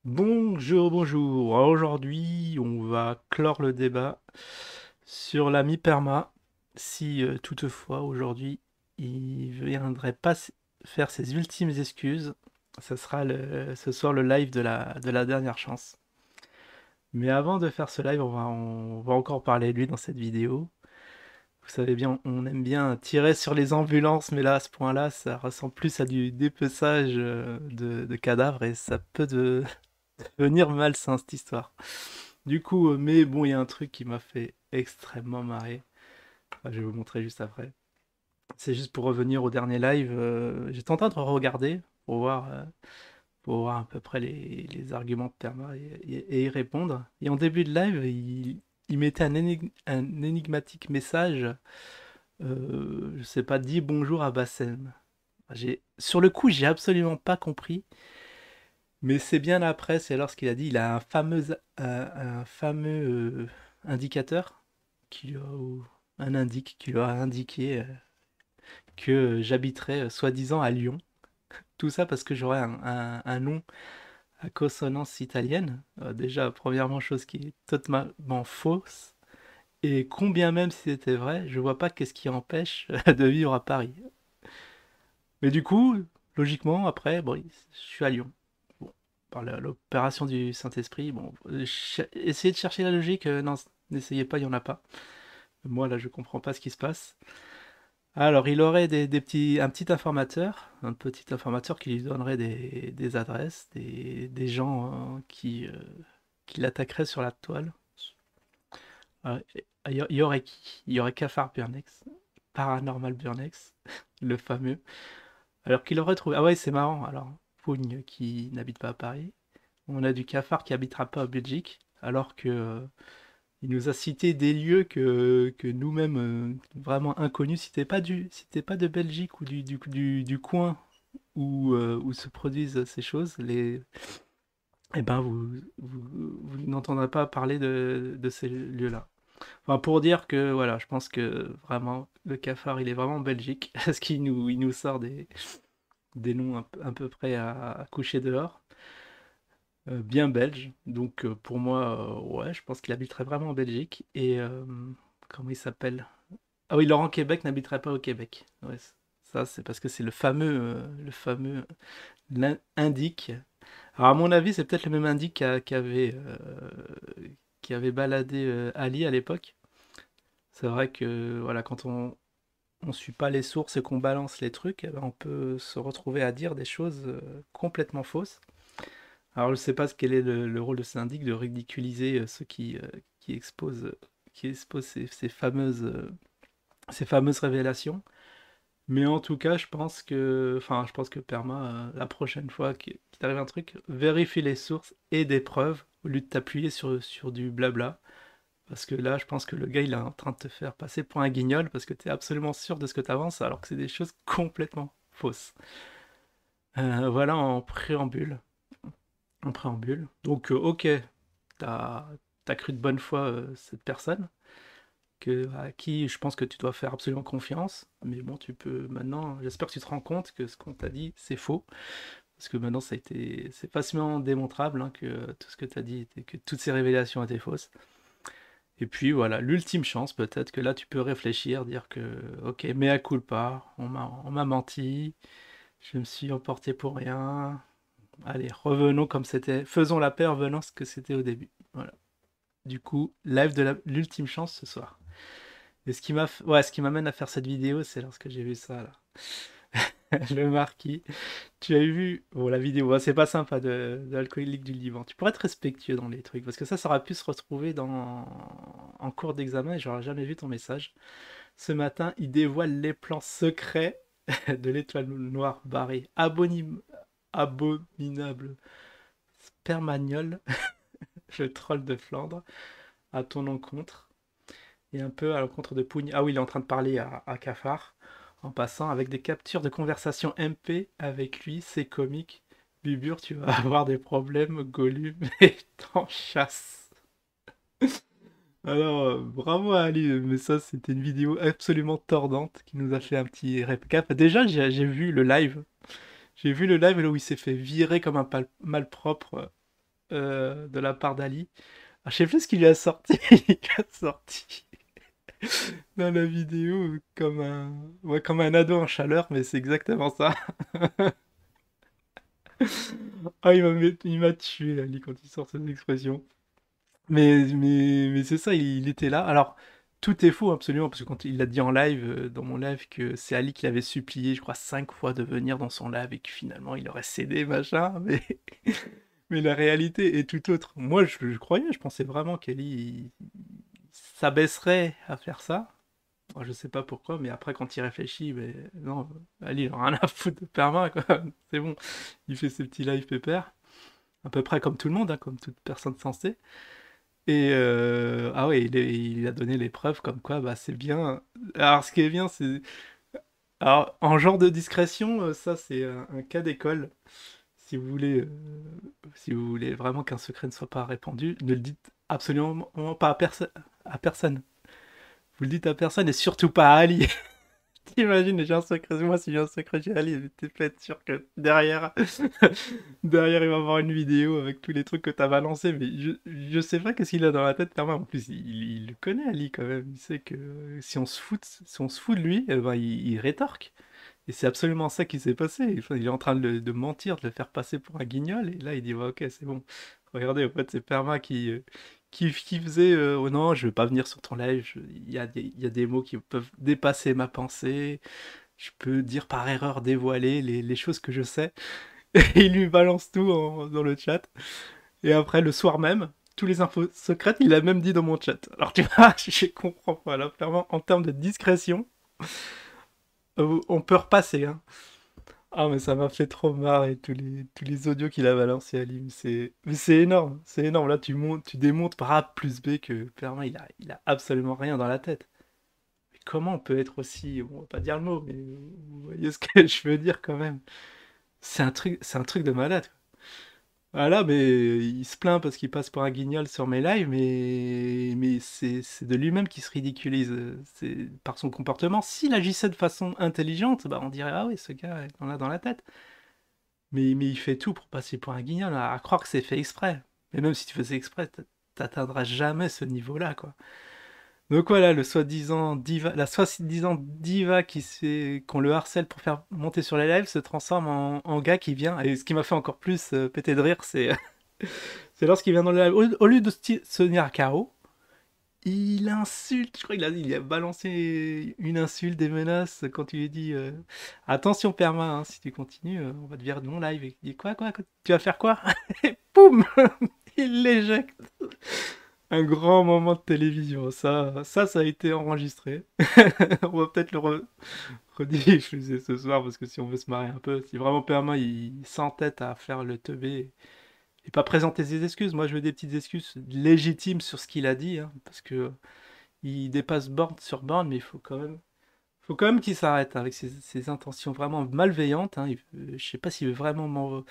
Bonjour, bonjour. Alors, aujourd'hui, on va clore le débat sur l'ami Perma. Si toutefois, aujourd'hui, il viendrait pas faire ses ultimes excuses, ce sera ce soir le live de la dernière chance. Mais avant de faire ce live, on va encore parler de lui dans cette vidéo. Vous savez bien, on aime bien tirer sur les ambulances, mais là, à ce point-là, ça ressemble plus à du dépeçage de cadavres et ça peut devenir malsain cette histoire. Du coup, mais bon, il y a un truc qui m'a fait extrêmement marrer. Enfin, je vais vous montrer juste après. C'est juste pour revenir au dernier live. J'étais en train de regarder pour voir à peu près les arguments de Perma et y répondre. Et en début de live, il mettait un énigmatique message. Je sais pas, dis bonjour à Bassem. Sur le coup, j'ai absolument pas compris. Mais c'est bien après, c'est lorsqu'il a dit il a un fameux indicateur qui lui a, ou un indique qui lui a indiqué que j'habiterais soi-disant à Lyon. Tout ça parce que j'aurais un nom à consonance italienne. Déjà, premièrement, chose qui est totalement fausse. Et combien même si c'était vrai, je vois pas qu'est-ce qui empêche de vivre à Paris. Mais du coup, logiquement, après, bon, je suis à Lyon. Bon, par l'opération du Saint-Esprit, bon, essayez de chercher la logique, non, n'essayez pas, il n'y en a pas. Moi, là, je comprends pas ce qui se passe. Alors, il aurait un petit informateur qui lui donnerait des adresses, des gens qui l'attaqueraient sur la toile. Il y aurait qui? Il y aurait Cafard Burnex, Paranormal Burnex, le fameux. Alors qu'il aurait trouvé. Ah ouais, c'est marrant. Alors, Pougne qui n'habite pas à Paris. On a du Cafard qui habitera pas en Belgique. Alors que il nous a cité des lieux que nous-mêmes, vraiment inconnus, si t'es pas de Belgique ou du coin où se produisent ces choses, eh ben vous n'entendrez pas parler de ces lieux-là. Enfin, pour dire que voilà, je pense que vraiment le cafard il est vraiment en Belgique, parce il nous sort des noms un peu près à coucher dehors, bien belges. Donc pour moi, ouais, je pense qu'il habiterait vraiment en Belgique. Et comment il s'appelle? Ah oui, Laurent Québec n'habiterait pas au Québec. Ouais, ça c'est parce que c'est le fameux indique. Alors à mon avis, c'est peut-être le même indique qui avait baladé Ali à l'époque. C'est vrai que voilà, quand on suit pas les sources et qu'on balance les trucs, eh ben, on peut se retrouver à dire des choses complètement fausses. Alors je sais pas quel est le rôle de syndic de ridiculiser ceux qui exposent, qui exposent ces fameuses révélations. Mais en tout cas, je pense que Perma, la prochaine fois qu'il t'arrive un truc, vérifie les sources et des preuves au lieu de t'appuyer sur du blabla. Parce que là, je pense que le gars, il est en train de te faire passer pour un guignol parce que tu es absolument sûr de ce que tu avances alors que c'est des choses complètement fausses. Voilà en préambule. En préambule. Donc, ok, t'as as cru de bonne foi cette personne à qui je pense que tu dois faire absolument confiance. Mais bon, tu peux maintenant, j'espère que tu te rends compte que ce qu'on t'a dit, c'est faux. Parce que maintenant, c'est facilement démontrable hein, que tout ce que tu as dit, que toutes ces révélations étaient fausses. Et puis voilà, l'ultime chance, peut-être que là tu peux réfléchir, dire que, ok, mea culpa, on m'a menti, je me suis emporté pour rien. Allez, revenons comme c'était, faisons la paix, revenons ce que c'était au début. Voilà. Du coup, live de l'ultime chance ce soir. Et ouais, ce qui m'amène à faire cette vidéo, c'est lorsque j'ai vu ça là. Le marquis. Tu as vu, bon, la vidéo, c'est pas sympa de l'alcoolique du Liban. Tu pourrais être respectueux dans les trucs, parce que ça aurait pu se retrouver en cours d'examen et j'aurais jamais vu ton message. Ce matin, il dévoile les plans secrets de l'étoile noire barrée. Abominable spermagnole, le troll de Flandre, à ton encontre. Et un peu à l'encontre de Pougne. Ah oui, il est en train de parler à Cafard, en passant avec des captures de conversation MP avec lui, c'est comique. Bubur, tu vas avoir des problèmes, Gollum et t'en chasse. Alors, bravo à Ali, mais ça, c'était une vidéo absolument tordante qui nous a fait un petit récap. Déjà, j'ai vu le live. J'ai vu le live là où il s'est fait virer comme un malpropre. de la part d'Ali. Ah, je sais plus ce qu'il lui a sorti. Il lui a sorti dans la vidéo ouais, comme un ado en chaleur, mais c'est exactement ça. Ah, il m'a tué, Ali, quand il sort cette expression. Mais c'est ça, il était là. Alors, tout est faux, absolument, parce que quand il a dit en live, dans mon live, que c'est Ali qui l'avait supplié, je crois, 5 fois de venir dans son live et que finalement il aurait cédé, machin, mais, mais la réalité est tout autre. Moi, je croyais, je pensais vraiment qu'Ali s'abaisserait à faire ça. Moi, je sais pas pourquoi, mais après, quand il réfléchit, ben, non, Ali, il a rien à foutre de perma, quoi. C'est bon, il fait ses petits lives pépères, à peu près comme tout le monde, hein, comme toute personne sensée. Et ah ouais, il a donné les preuves comme quoi bah c'est bien. Alors ce qui est bien, c'est alors en genre de discrétion, ça c'est un cas d'école. Si vous voulez, si vous voulez vraiment qu'un secret ne soit pas répandu, ne le dites absolument pas à personne. Vous le dites à personne et surtout pas à Ali. T'imagines, j'ai un secret, moi si j'ai un secret chez Ali, t'es fait sûr que derrière, derrière il va avoir une vidéo avec tous les trucs que t'as balancés, mais je sais pas qu'est-ce qu'il a dans la tête, Perma. En plus, il le connaît Ali quand même, il sait que si on se fout de lui, eh ben, il rétorque. Et c'est absolument ça qui s'est passé. Enfin, il est en train de mentir, de le faire passer pour un guignol, et là il dit ouais, ok, c'est bon. Regardez, en fait, c'est Perma qui faisait oh non, je vais pas venir sur ton live, il y a des mots qui peuvent dépasser ma pensée, je peux dire par erreur dévoiler les choses que je sais. Et il lui balance tout dans le chat. Et après, le soir même, tous les infos secrètes, il a même dit dans mon chat. Alors tu vois, je comprends pas. Là, clairement, en termes de discrétion, on peut repasser. Hein. Ah, mais ça m'a fait trop marrer, tous les audios qu'il a balancés à Lim. Mais c'est énorme, c'est énorme. Là, tu démontres par A plus B que Perrin, il a absolument rien dans la tête. Mais comment on peut être aussi, on va pas dire le mot, mais vous voyez ce que je veux dire quand même. C'est un truc de malade. Voilà, mais il se plaint parce qu'il passe pour un guignol sur mes lives, mais c'est de lui-même qui se ridiculise. C'est par son comportement. S'il agissait de façon intelligente, bah on dirait ah oui, ce gars en a dans la tête. Mais il fait tout pour passer pour un guignol, à croire que c'est fait exprès. Mais même si tu faisais exprès, t'atteindras jamais ce niveau-là, quoi. Donc voilà, le soi-disant diva, la soi-disant diva qu'on le harcèle pour faire monter sur les lives se transforme en gars qui vient. Et ce qui m'a fait encore plus péter de rire, c'est c'est lorsqu'il vient dans le live. Au lieu de se tenir à carreau, il insulte. Je crois il a balancé une insulte, des menaces quand il lui dit attention Perma, hein, si tu continues, on va te virer de mon live. Et il dit quoi, tu vas faire quoi? Et boum, il l'éjecte. Un grand moment de télévision, ça a été enregistré. On va peut-être rediffuser ce soir parce que si on veut se marrer un peu, si vraiment Perma il s'entête à faire le teubé et pas présenter ses excuses, moi je veux des petites excuses légitimes sur ce qu'il a dit, hein, parce que il dépasse borne sur borne, mais faut quand même qu'il s'arrête avec ses intentions vraiment malveillantes. Hein. Je sais pas s'il veut vraiment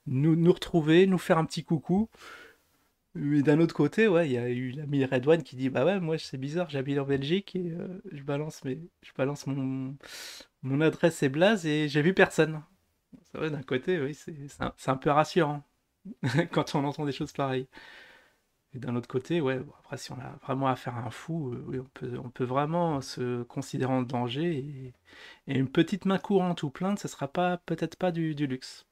nous retrouver, nous faire un petit coucou. Mais d'un autre côté, ouais, il y a eu l'ami Redouane qui dit bah ouais, moi c'est bizarre, j'habite en Belgique et je balance mon adresse et blaze et j'ai vu personne. C'est vrai, d'un côté, oui, c'est un peu rassurant quand on entend des choses pareilles. Et d'un autre côté, ouais, bon, après si on a vraiment affaire à un fou, oui, on peut vraiment se considérer en danger et une petite main courante ou plainte, ce sera pas peut-être pas du luxe.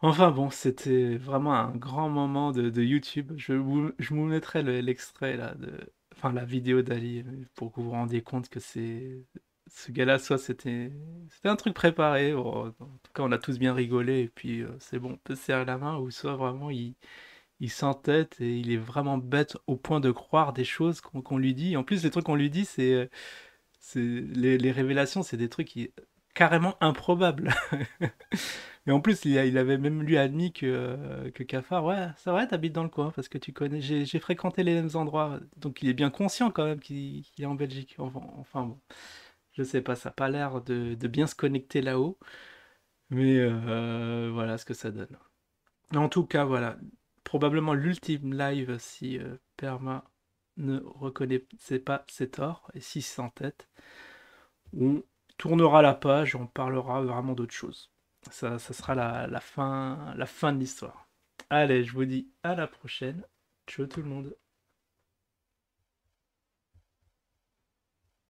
Enfin bon, c'était vraiment un grand moment de YouTube. Je vous mettrai l'extrait là enfin la vidéo d'Ali pour que vous vous rendiez compte que ce gars-là, soit c'était un truc préparé. Bon, en tout cas, on a tous bien rigolé et puis c'est bon, on peut se serrer la main ou soit vraiment il s'entête et il est vraiment bête au point de croire des choses qu'on lui dit. En plus, les trucs qu'on lui dit, les révélations, c'est des trucs carrément improbables. Et en plus, il avait même lui admis que Cafard, ouais, c'est vrai, t'habites dans le coin parce que tu connais, j'ai fréquenté les mêmes endroits. Donc il est bien conscient quand même qu'il est en Belgique. Enfin bon, je sais pas, ça a pas l'air de bien se connecter là-haut. Mais voilà ce que ça donne. En tout cas, voilà. Probablement l'ultime live si Perma ne reconnaissait pas ses torts et s'il s'entête. On tournera la page et on parlera vraiment d'autre chose. Ça sera la fin de l'histoire. Allez, je vous dis à la prochaine. Ciao tout le monde.